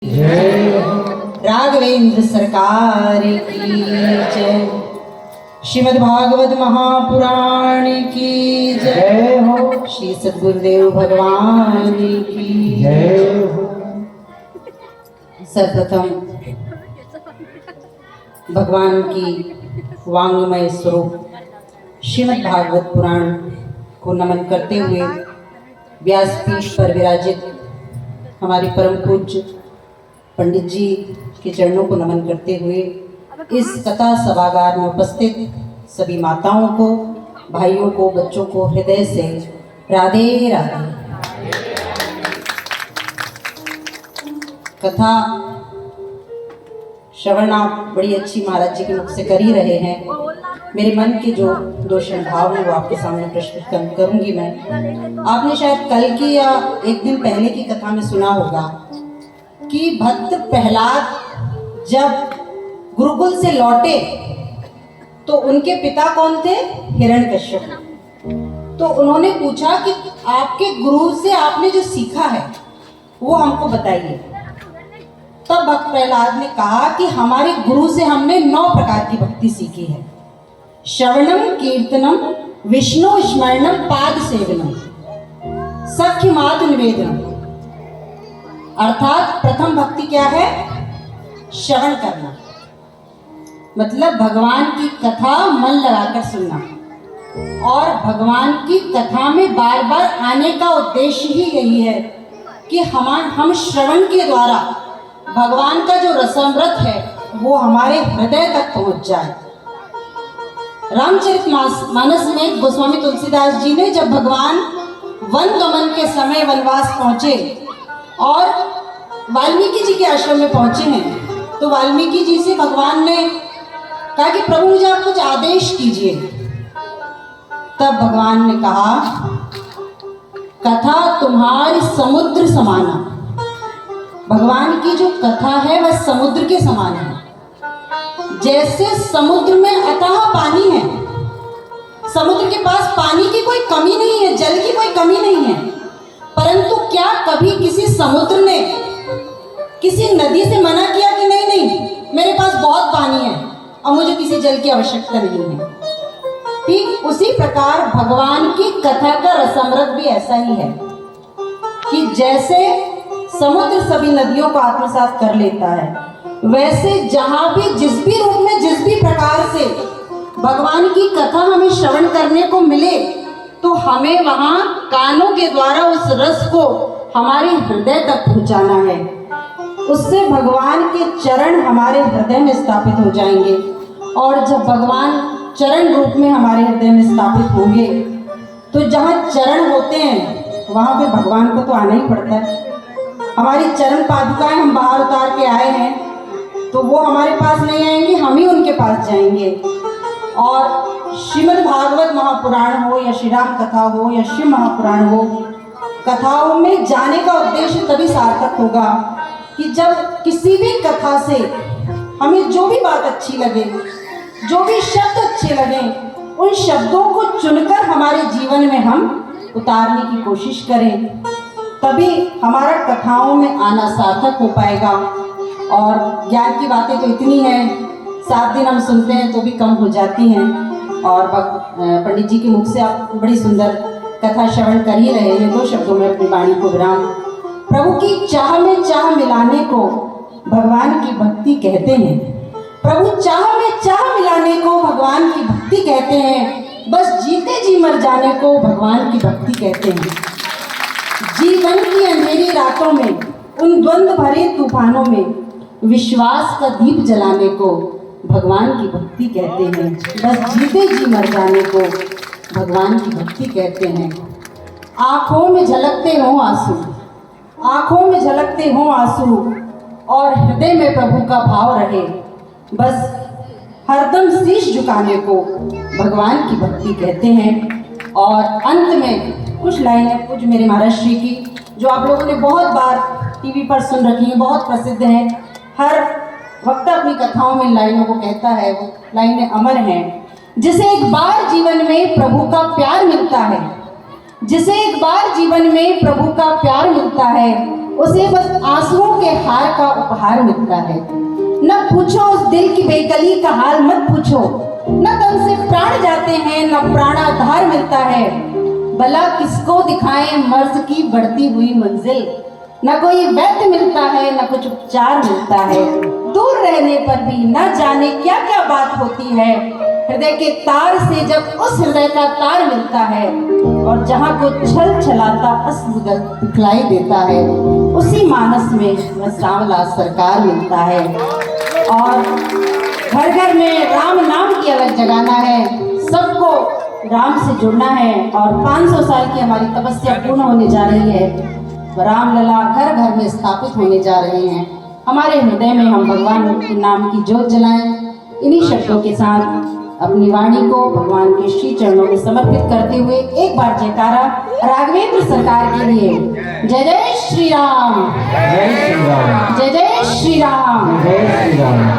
जय राघवेंद्र सरकार की जय। श्रीमद् भागवत महापुराण की जय हो। श्री सद्गुरुदेव भगवान की जय हो। सर्वप्रथम भगवान की वांग्मय स्वरूप श्रीमद् भागवत पुराण को नमन करते हुए व्यासपीठ पर विराजित हमारे परम पूज्य पंडित जी के चरणों को नमन करते हुए इस कथा सभागार में उपस्थित सभी माताओं को, भाइयों को, बच्चों को हृदय से राधे राधे। कथा श्रवण आप बड़ी अच्छी महाराज जी के मुख से कर ही रहे हैं। मेरे मन के जो दोषण भाव है वो आपके सामने प्रस्तुत करूंगी मैं। आपने शायद कल की या एक दिन पहले की कथा में सुना होगा कि भक्त प्रहलाद जब गुरुकुल से लौटे तो उनके पिता कौन थे? हिरण्यकश्यप। तो उन्होंने पूछा कि आपके गुरु से आपने जो सीखा है वो हमको बताइए। तब भक्त प्रहलाद ने कहा कि हमारे गुरु से हमने 9 प्रकार की भक्ति सीखी है। श्रवणम, कीर्तनम, विष्णु स्मरणम, पाद सेवनम, सख्यमाद निवेदनम। अर्थात प्रथम भक्ति क्या है? श्रवण करना, मतलब भगवान की कथा मन लगाकर सुनना। और भगवान की कथा में बार बार आने का उद्देश्य ही यही है कि हम श्रवण के द्वारा भगवान का जो रसामृत है वो हमारे हृदय तक पहुंच जाए। रामचरितमानस में गोस्वामी तुलसीदास जी ने जब भगवान वन गमन के समय वनवास पहुंचे और वाल्मीकि जी के आश्रम में पहुंचे हैं, तो वाल्मीकि जी से भगवान ने कहा कि प्रभु मुझे आप कुछ आदेश कीजिए। तब भगवान ने कहा, कथा तुम्हारी समुद्र समाना। भगवान की जो कथा है वह समुद्र के समान है। जैसे समुद्र में अथाह पानी है, समुद्र के पास पानी की कोई कमी नहीं है, जल की कोई कमी नहीं है, परंतु क्या कभी किसी समुद्र ने किसी नदी से मना किया कि नहीं नहीं मेरे पास बहुत पानी है और मुझे किसी जल की आवश्यकता नहीं है? ठीक उसी प्रकार भगवान की कथा का रसामृत भी ऐसा ही है कि जैसे समुद्र सभी नदियों को आत्मसात कर लेता है, वैसे जहां भी जिस भी रूप में जिस भी प्रकार से भगवान की कथा हमें श्रवण करने को मिले तो हमें वहां कानों के द्वारा उस रस को हमारे हृदय तक पहुंचाना है। उससे भगवान के चरण हमारे हृदय में स्थापित हो जाएंगे। और जब भगवान चरण रूप में हमारे हृदय में स्थापित होंगे तो जहाँ चरण होते हैं वहाँ पे भगवान को तो आना ही पड़ता है। हमारी चरण पादुकाएं हम बाहर उतार के आए हैं तो वो हमारे पास नहीं आएंगे, हम ही उनके पास जाएंगे। और श्रीमद् भागवत महापुराण हो या श्री राम कथा हो या शिव महापुराण हो, कथाओं में जाने का उद्देश्य तभी सार्थक होगा कि जब किसी भी कथा से हमें जो भी बात अच्छी लगे, जो भी शब्द अच्छे लगे, उन शब्दों को चुनकर हमारे जीवन में हम उतारने की कोशिश करें, तभी हमारा कथाओं में आना सार्थक हो पाएगा। और ज्ञान की बातें तो इतनी हैं, 7 दिन हम सुनते हैं तो भी कम हो जाती हैं। और पंडित जी के मुख से आप बड़ी सुंदर कथा श्रवण कर ही रहे हैं। 2 शब्दों में अपनी वाणी को विराम। प्रभु की चाह में चाह मिलाने को भगवान की भक्ति कहते हैं। प्रभु चाह में चाह मिलाने को भगवान की भक्ति कहते हैं। बस जीते जी मर जाने को भगवान की भक्ति कहते हैं। जीवन की अंधेरी रातों में, उन द्वंद्व भरे तूफानों में विश्वास का दीप जलाने को भगवान की भक्ति कहते हैं। बस जीते जी मर जाने को भगवान की भक्ति कहते हैं। आँखों में झलकते हों आंसू, आँखों में झलकते हों आंसू और हृदय में प्रभु का भाव रहे, बस हरदम शीश झुकाने को भगवान की भक्ति कहते हैं। और अंत में कुछ लाइनें पूज्य मेरे महाराज श्री की, जो आप लोगों ने बहुत बार टीवी पर सुन रखी हैं, बहुत प्रसिद्ध हैं। हर वक्त अपनी कथाओं में लाइनों को कहता है, वो लाइनें अमर हैं। जिसे एक बार जीवन में प्रभु का प्यार मिलता है, जिसे एक बार जीवन में प्रभु का प्यार मिलता है, उसे बस आंसुओं के हार का उपहार मिलता है। न पूछो उस दिल की बेकली का हाल, मत पूछो। न तन से प्राण जाते हैं, न प्राणाधार मिलता है। भला किसको दिखाएं मर्ज की बढ़ती हुई मंजिल। न कोई वैद्य मिलता है, न कुछ उपचार मिलता है। दूर रहने पर भी न जाने क्या क्या बात होती है। हृदय के तार से जब उस हृदय का तार मिलता है, और जहाँ को छल छलाता असली दिखलाई देता है, उसी मानस में वह सांवला सरकार मिलता है। और घर घर में राम नाम की अलग जगाना है, सबको राम से जुड़ना है। और 500 साल की हमारी तपस्या पूर्ण होने जा रही है। रामलला घर घर में स्थापित होने जा रहे हैं। हमारे हृदय में हम भगवान के नाम की ज्योत जलाएं। इन्हीं शब्दों के साथ अपनी वाणी को भगवान के श्री चरणों में समर्पित करते हुए एक बार जयकारा राघवेंद्र सरकार के लिए। जय जय श्री राम, जय श्री राम, जय जय श्री राम। जय श्री राम।